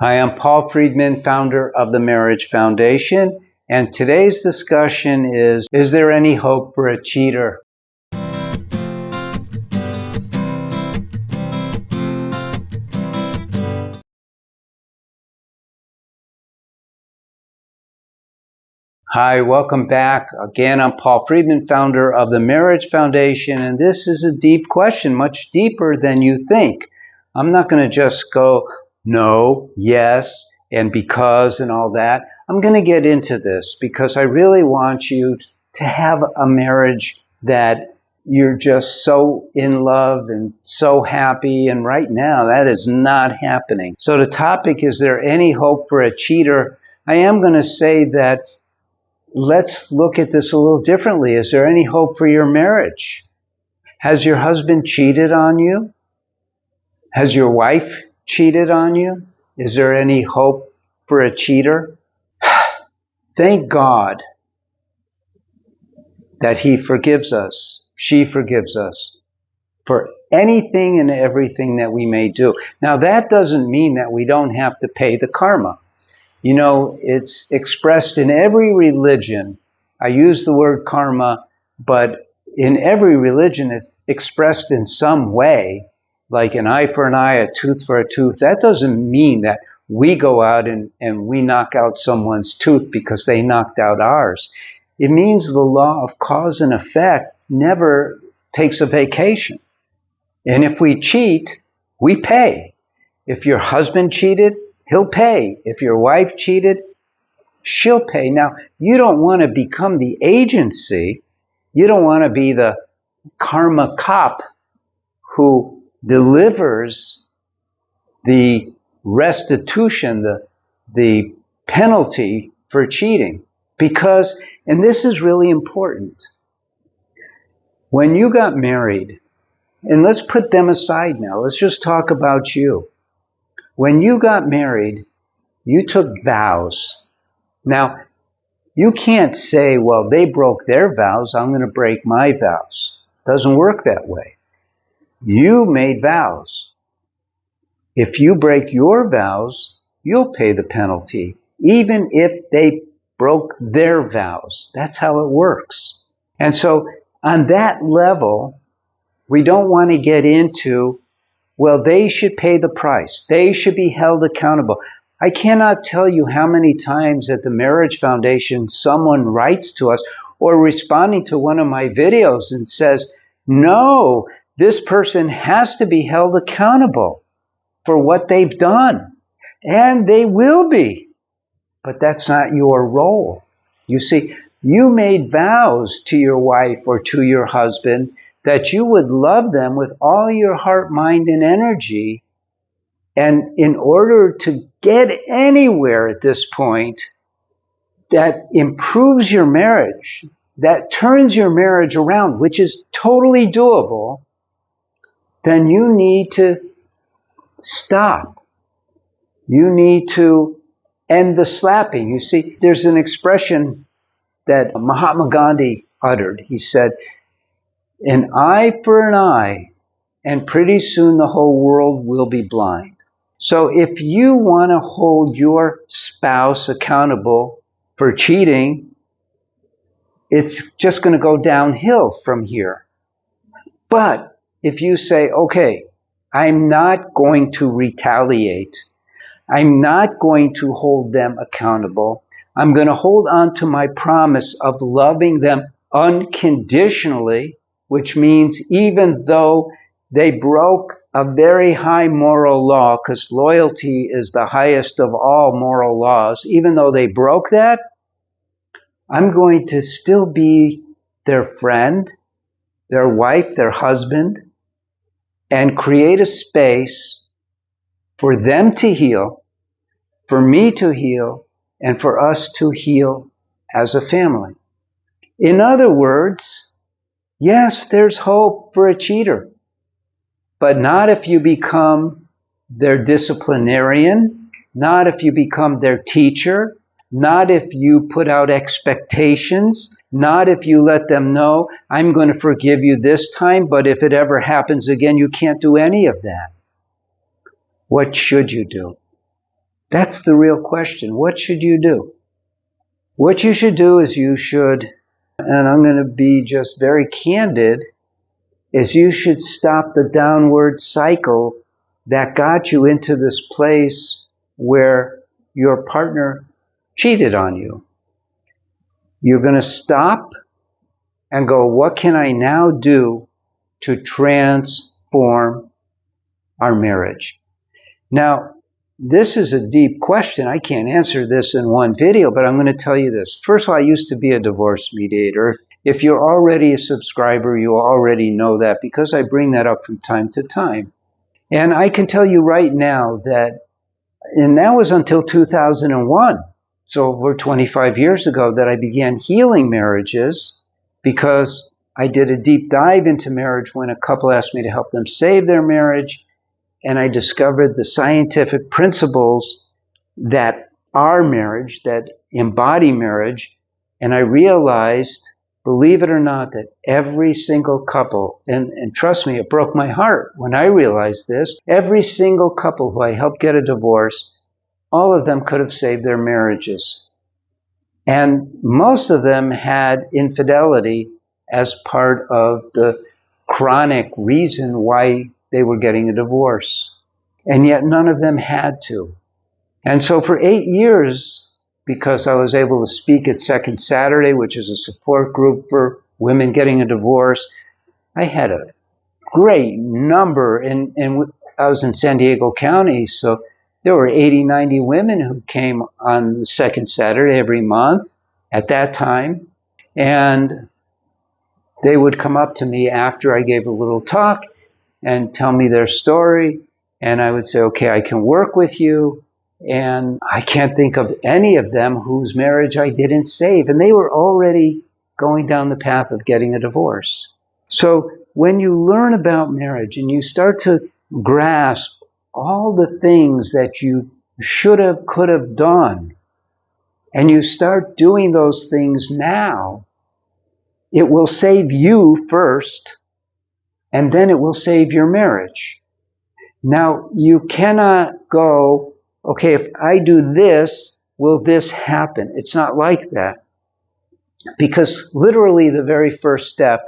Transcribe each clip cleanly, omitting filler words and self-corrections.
Hi, I'm Paul Friedman, founder of the Marriage Foundation, and today's discussion is there any hope for a cheater? Hi, welcome back. Again, I'm Paul Friedman, founder of the Marriage Foundation, and this is a deep question, much deeper than you think. I'm not going to just go, no, yes, and because and all that. I'm going to get into this because I really want you to have a marriage that you're just so in love and so happy, and right now that is not happening. So the topic, is there any hope for a cheater? I am going to say that let's look at this a little differently. Is there any hope for your marriage? Has your husband cheated on you? Has your wife cheated on you? Is there any hope for a cheater? Thank God that He forgives us, she forgives us for anything and everything that we may do. Now, that doesn't mean that we don't have to pay the karma. You know, it's expressed in every religion. I use the word karma, but in every religion it's expressed in some way, like an eye for an eye, a tooth for a tooth. That doesn't mean that we go out and we knock out someone's tooth because they knocked out ours. It means the law of cause and effect never takes a vacation. And if we cheat, we pay. If your husband cheated, he'll pay. If your wife cheated, she'll pay. Now, you don't want to become the agency. You don't want to be the karma cop who delivers the restitution, the penalty for cheating. Because, and this is really important, when you got married, and let's put them aside now, let's just talk about you. When you got married, you took vows. Now, you can't say, well, they broke their vows, I'm going to break my vows. It doesn't work that way. You made vows. If you break your vows, you'll pay the penalty, even if they broke their vows. That's how it works. And so, on that level, we don't want to get into, well, they should pay the price. They should be held accountable. I cannot tell you how many times at the Marriage Foundation someone writes to us or responding to one of my videos and says, no, this person has to be held accountable for what they've done. And they will be. But that's not your role. You see, you made vows to your wife or to your husband that you would love them with all your heart, mind, and energy. And in order to get anywhere at this point that improves your marriage, that turns your marriage around, which is totally doable, then you need to stop. You need to end the slapping. You see, there's an expression that Mahatma Gandhi uttered. He said, an eye for an eye, and pretty soon the whole world will be blind. So if you want to hold your spouse accountable for cheating, it's just going to go downhill from here. But if you say, okay, I'm not going to retaliate, I'm not going to hold them accountable, I'm going to hold on to my promise of loving them unconditionally, which means even though they broke a very high moral law, because loyalty is the highest of all moral laws, even though they broke that, I'm going to still be their friend, their wife, their husband, and create a space for them to heal, for me to heal, and for us to heal as a family. In other words, yes, there's hope for a cheater, but not if you become their disciplinarian, not if you become their teacher, not if you put out expectations, not if you let them know, I'm going to forgive you this time, but if it ever happens again, you can't do any of that. What should you do? That's the real question. What should you do? What you should do is you should, and I'm going to be just very candid, is you should stop the downward cycle that got you into this place where your partner cheated on you. You're going to stop and go, what can I now do to transform our marriage? Now, this is a deep question. I can't answer this in one video, but I'm going to tell you this. First of all, I used to be a divorce mediator. If you're already a subscriber, you already know that because I bring that up from time to time. And I can tell you right now that, and that was until 2001, so over 25 years ago, that I began healing marriages because I did a deep dive into marriage when a couple asked me to help them save their marriage. And I discovered the scientific principles that are marriage, that embody marriage. And I realized, believe it or not, that every single couple, and trust me, it broke my heart when I realized this, every single couple who I helped get a divorce, all of them could have saved their marriages. And most of them had infidelity as part of the chronic reason why they were getting a divorce. And yet none of them had to. And so for 8 years, because I was able to speak at Second Saturday, which is a support group for women getting a divorce, I had a great number, and I was in San Diego County, so there were 80, 90 women who came on the second Saturday every month at that time, and they would come up to me after I gave a little talk and tell me their story, and I would say, okay, I can work with you, and I can't think of any of them whose marriage I didn't save, and they were already going down the path of getting a divorce. So when you learn about marriage and you start to grasp all the things that you should have, could have done, and you start doing those things now, it will save you first, and then it will save your marriage. Now, you cannot go, okay, if I do this, will this happen? It's not like that. Because literally the very first step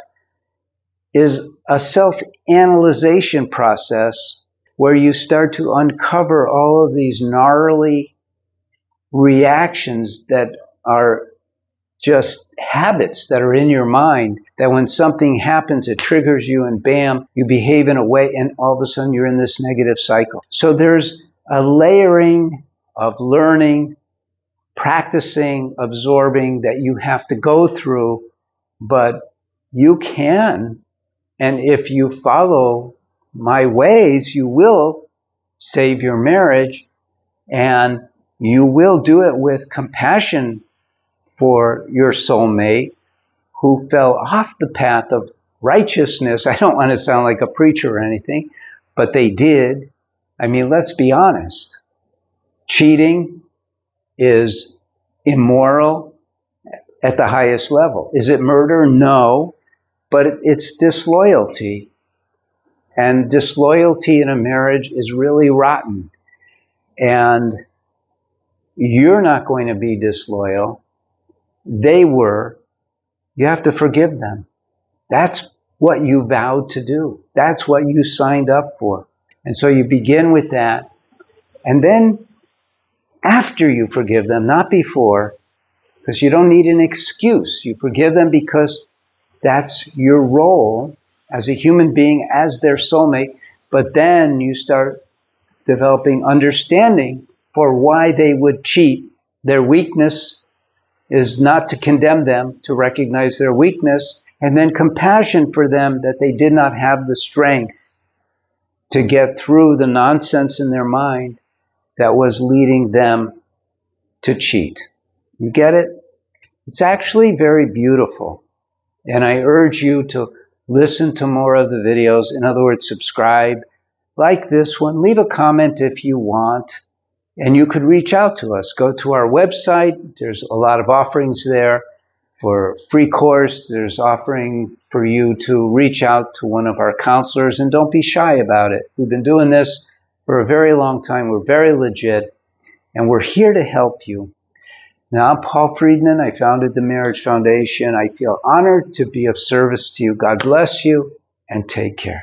is a self-analyzation process where you start to uncover all of these gnarly reactions that are just habits that are in your mind, that when something happens, it triggers you and bam, you behave in a way and all of a sudden you're in this negative cycle. So there's a layering of learning, practicing, absorbing that you have to go through, but you can, and if you follow my ways, you will save your marriage, and you will do it with compassion for your soulmate who fell off the path of righteousness. I don't want to sound like a preacher or anything, but they did. I mean, let's be honest. Cheating is immoral at the highest level. Is it murder? No, but it's disloyalty. And disloyalty in a marriage is really rotten. And you're not going to be disloyal. They were. You have to forgive them. That's what you vowed to do. That's what you signed up for. And so you begin with that. And then after you forgive them, not before, because you don't need an excuse. You forgive them because that's your role as a human being, as their soulmate. But then you start developing understanding for why they would cheat. Their weakness is not to condemn them, to recognize their weakness, and then compassion for them that they did not have the strength to get through the nonsense in their mind that was leading them to cheat. You get it? It's actually very beautiful. And I urge you to listen to more of the videos. In other words, subscribe, like this one, leave a comment if you want, and you could reach out to us. Go to our website. There's a lot of offerings there for free course. There's offering for you to reach out to one of our counselors, and don't be shy about it. We've been doing this for a very long time. We're very legit. and we're here to help you. Now, I'm Paul Friedman. I founded the Marriage Foundation. I feel honored to be of service to you. God bless you, and take care.